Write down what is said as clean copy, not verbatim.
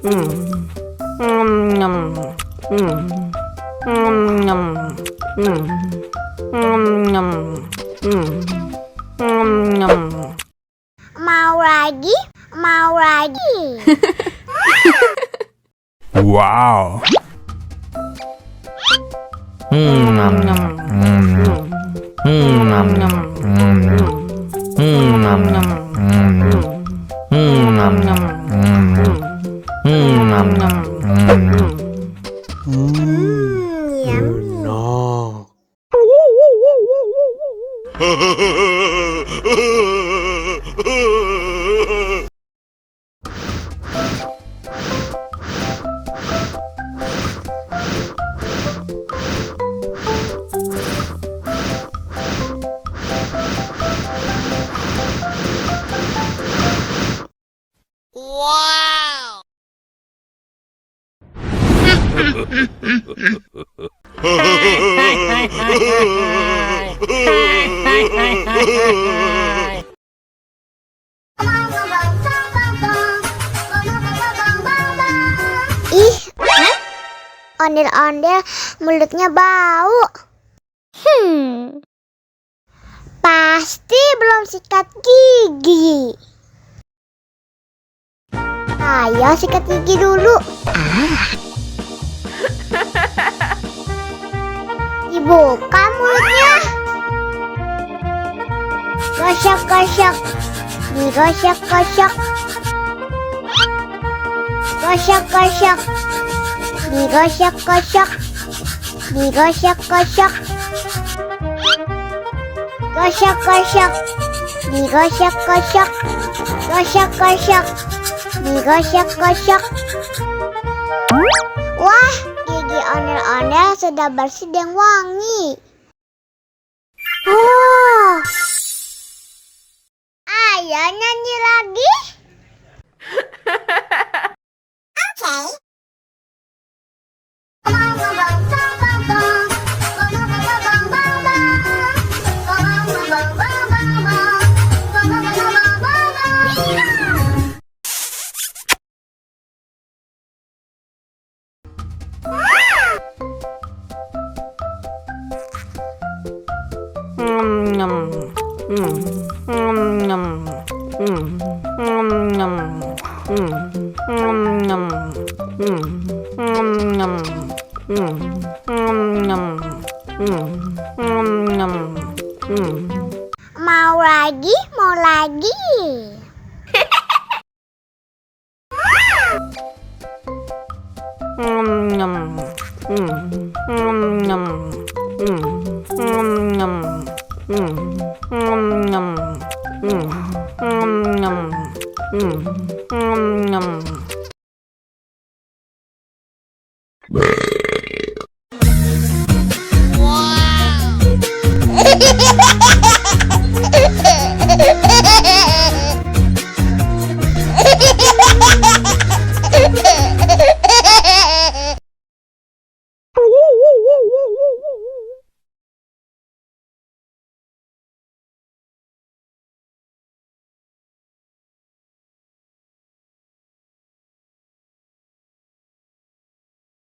Mau lagi? Mau lagi? Wow. Wow! Ih, ondel-ondel mulutnya bau. Pasti belum sikat gigi. Ayo sikat gigi dulu. Dibuka mulutnya. Gosok-gosok. Digosok-gosok. Gosok-gosok. Digosok-gosok. Digosok-gosok. Gosok-gosok. Digosok-gosok. Gosok-gosok. Digosok-gosok. Wah, gigi ondel-ondel sudah bersih dan wangi. Oh, ayo nyanyi lagi. Oke. Mau lagi? Mau lagi?